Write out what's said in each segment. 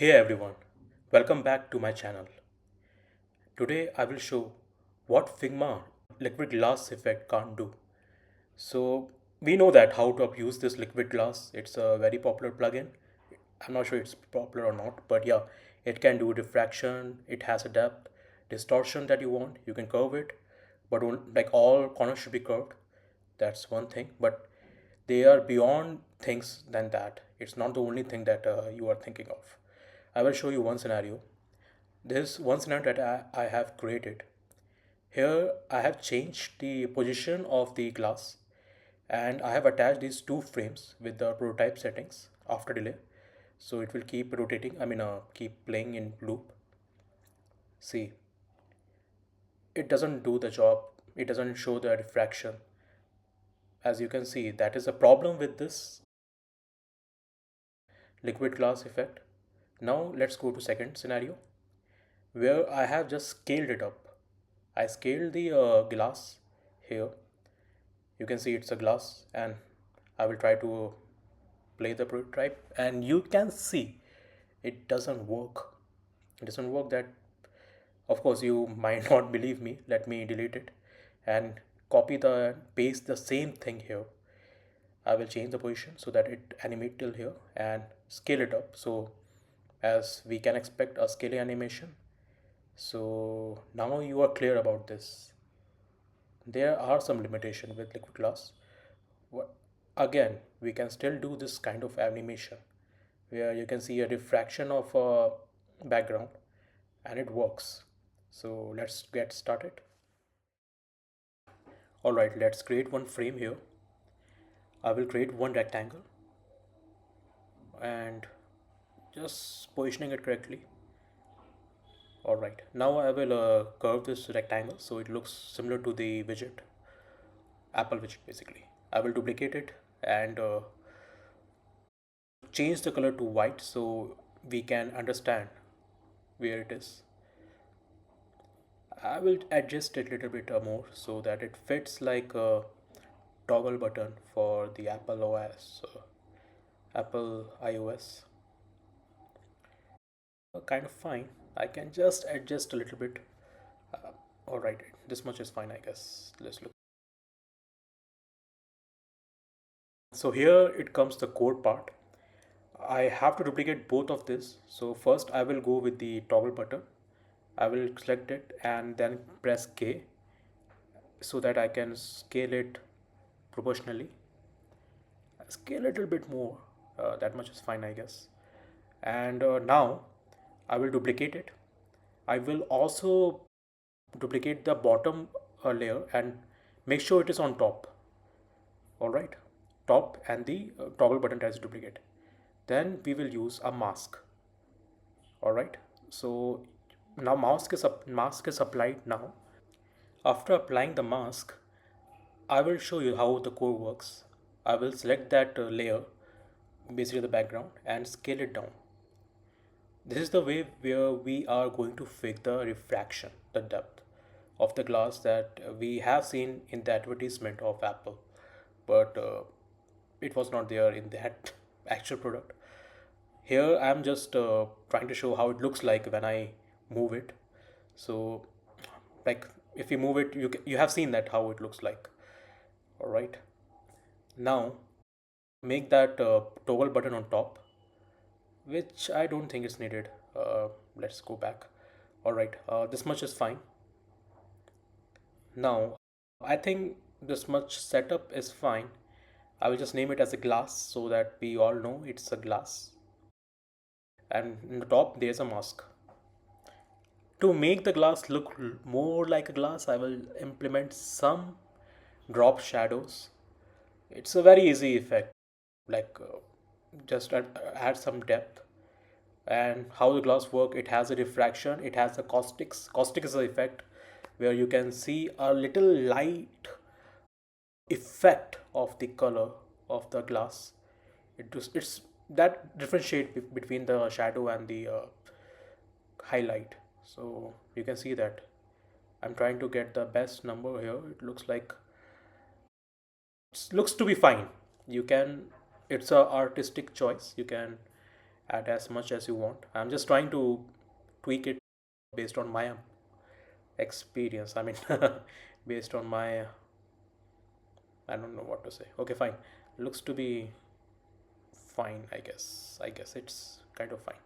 Hey everyone, welcome back to my channel. Today I will show what Figma liquid glass effect can't do. So we know that how to abuse this liquid glass. It's a very popular plugin. I'm not sure it's popular or not, but yeah, it can do diffraction, it has a depth, distortion that you want, you can curve it, but like all corners should be curved. That's one thing, but they are beyond things than that. It's not the only thing that you are thinking of. I will show you one scenario. This one scenario that I have created. Here I have changed the position of the glass and I have attached these two frames with the prototype settings after delay. So it will keep rotating, keep playing in loop. See, it doesn't do the job. It doesn't show the diffraction. As you can see, that is a problem with this liquid glass effect. Now let's go to second scenario where I have just scaled it up. I scaled the glass here. You can see it's a glass and I will try to play the prototype and you can see it doesn't work. It doesn't work that, of course, you might not believe me. Let me delete it and copy the paste the same thing here. I will change the position so that it animate till here and scale it up. So as we can expect a scaling animation. So now you are clear about this. There are some limitation with liquid glass. Again, we can still do this kind of animation where you can see a refraction of a background and it works. So let's get started. All right, let's create one frame here. I will create one rectangle and just positioning it correctly. All right, now I will curve this rectangle so it looks similar to the widget, Apple widget basically. I will duplicate it and change the color to white so we can understand where it is. I will adjust it a little bit more so that it fits like a toggle button for the Apple OS, Apple iOS. Kind of fine. I can just adjust a little bit. All right, this much is fine, I guess. Let's look. So here it comes the code part. I have to duplicate both of this. So first I will go with the toggle button. I will select it and then press K so that I can scale it proportionally. Scale a little bit more. That much is fine, I guess. And now I will duplicate it. I will also duplicate the bottom layer and make sure it is on top. All right, top and the toggle button as duplicate. Then we will use a mask. All right, so now mask is applied now. After applying the mask, I will show you how the core works. I will select that layer, basically the background, and scale it down. This is the way where we are going to fake the refraction, the depth of the glass that we have seen in the advertisement of Apple, but it was not there in that actual product. Here I'm just trying to show how it looks like when I move it. So, like if you move it, you have seen that how it looks like. All right. Now make that toggle button on top, which I don't think is needed. Let's go back. All right, this much is fine. Now, I think this much setup is fine. I will just name it as a glass so that we all know it's a glass. And in the top, there's a mask. To make the glass look more like a glass, I will implement some drop shadows. It's a very easy effect, like just add some depth. And how the glass work, it has a diffraction, it has a caustic is the effect where you can see a little light effect of the color of the glass. It's that differentiate between the shadow and the highlight. So you can see that I'm trying to get the best number here. It looks like it looks to be fine. You can, it's a artistic choice. You can Add as much as you want. I'm just trying to tweak it based on my experience. I mean, based on my, I don't know what to say. Okay, fine. Looks to be fine, I guess. I guess it's kind of fine.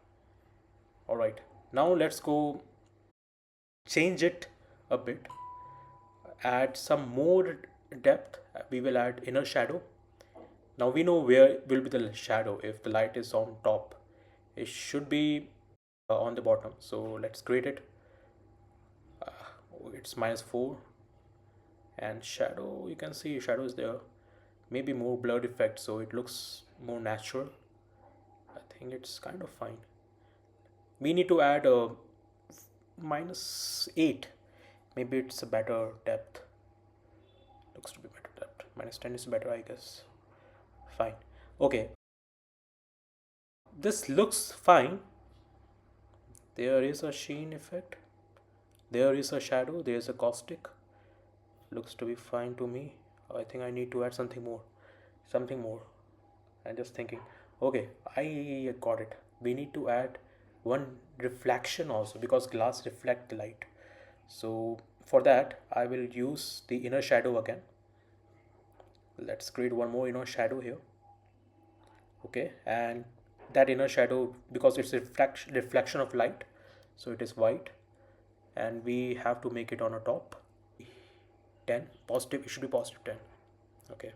All right. Now let's go change it a bit. Add some more depth. We will add inner shadow. Now we know where will be the shadow if the light is on top. It should be on the bottom. So let's create it. It's -4, and shadow, you can see shadow is there. Maybe more blurred effect so it looks more natural. I think it's kind of fine. We need to add a -8. Maybe it's a better depth. Looks to be better depth. -10 is better, I guess. Fine. Okay. This looks fine. There is a sheen effect. There is a shadow. There is a caustic. Looks to be fine to me. I think I need to add something more. Something more. I'm just thinking. Okay, I got it. We need to add one reflection also because glass reflect the light. So for that, I will use the inner shadow again. Let's create one more inner shadow here. Okay, and that inner shadow, because it's a reflection of light, so it is white, and we have to make it on a top. 10 positive, it should be +10. Okay,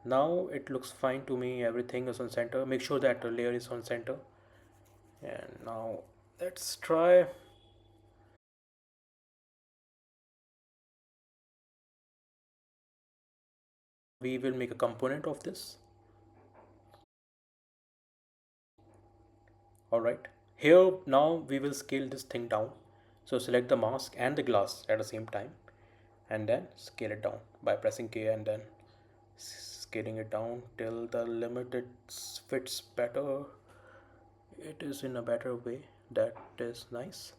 now it looks fine to me. Everything is on center. Make sure that the layer is on center. And now let's try. We will make a component of this. All right, here now we will scale this thing down. So select the mask and the glass at the same time, and then scale it down by pressing K and then scaling it down till the limit it fits better. It is in a better way. That is nice.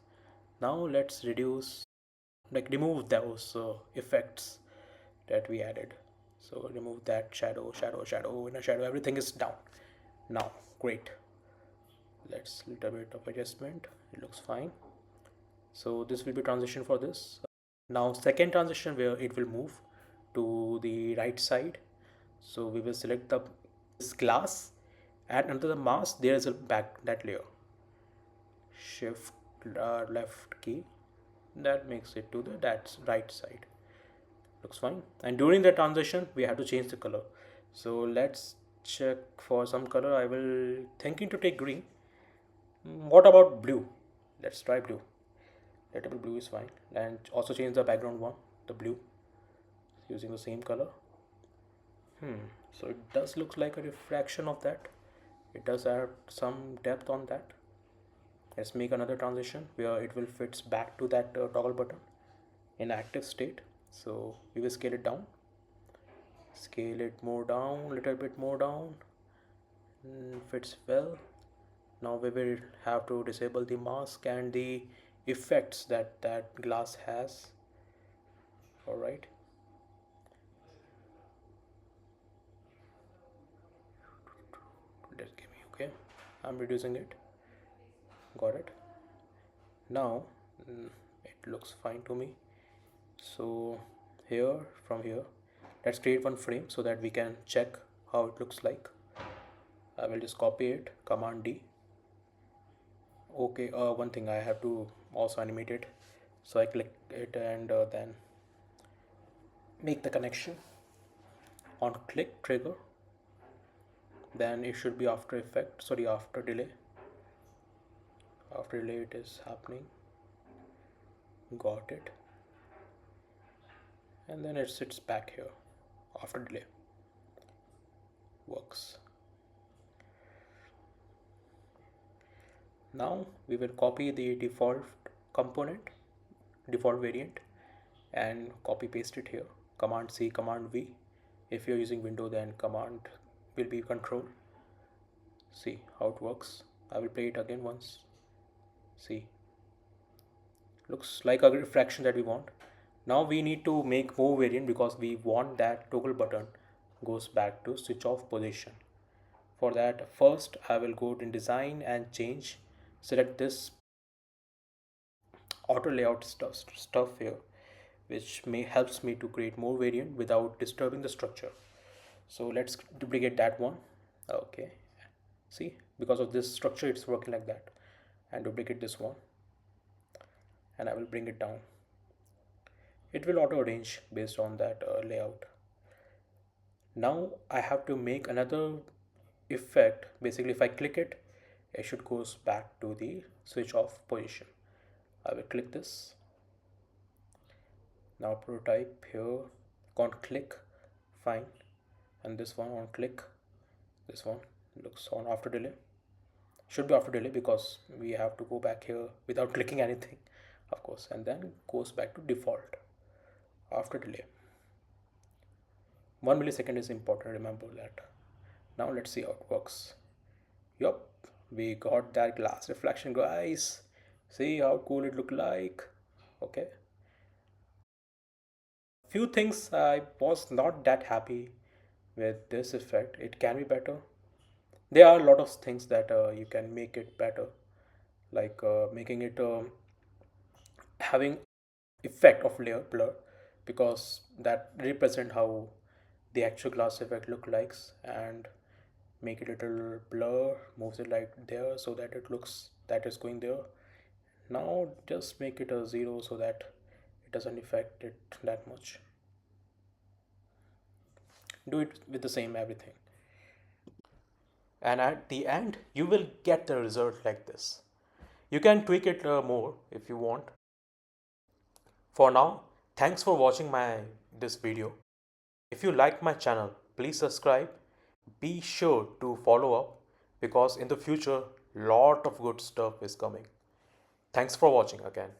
Now let's reduce, like remove those effects that we added. So remove that shadow, shadow, shadow, inner shadow, everything is down. Now, great. Let's little bit of adjustment. It looks fine. So this will be transition for this. Now second transition where it will move to the right side. So we will select the this glass, and under the mask there is a back that layer. Shift left key, that makes it to the that's right side. Looks fine. And during the transition we have to change the color. So let's check for some color. I will thinking to take green. What about blue? Let's try blue. Letable blue is fine. And also change the background one, the blue, using the same color. So it does look like a refraction of that. It does add some depth on that. Let's make another transition where it will fits back to that toggle button in active state. So we will scale it down, scale it more down, little bit more down. Fits well. Now we will have to disable the mask and the effects that that glass has. All right, just give me. Okay, I'm reducing it. Got it. Now it looks fine to me. So here, from here, let's create one frame so that we can check how it looks like. I will just copy it, Command D. Okay, one thing, I have to also animate it. So I click it and then make the connection on click trigger. Then it should be after effect, sorry, after delay. After delay it is happening. Got it. And then it sits back here after delay. Works. Now we will copy the default component, default variant, and copy paste it here. Command C, Command V. If you're using Windows, then Command will be Control. See how it works. I will play it again once. See, looks like a refraction that we want. Now we need to make more variant because we want that toggle button goes back to switch off position. For that, first I will go in design and change, select this auto layout stuff here, which may helps me to create more variant without disturbing the structure. So let's duplicate that one. Okay, see, because of this structure it's working like that. And duplicate this one, and I will bring it down. It will auto arrange based on that layout. Now I have to make another effect. Basically, if I click it, it should goes back to the switch off position. I will click this. Now prototype here, on click, fine. And this one on click, this one looks on after delay. Should be after delay because we have to go back here without clicking anything, of course, and then goes back to default after delay. 1 millisecond is important, remember that. Now let's see how it works. Yup, we got that glass reflection, guys. See how cool it look like. Okay. Few things I was not that happy with this effect. It can be better. There are a lot of things that you can make it better, like making it having effect of layer blur, because that represent how the actual glass effect look likes, and make it a little blur, moves it like there so that it looks that is going there. Now just make it a 0 so that it doesn't affect it that much. Do it with the same everything, and at the end you will get the result like this. You can tweak it more if you want. For now, thanks for watching my this video. If you like my channel, please subscribe. Be sure to follow up because in the future lot of good stuff is coming. Thanks for watching again.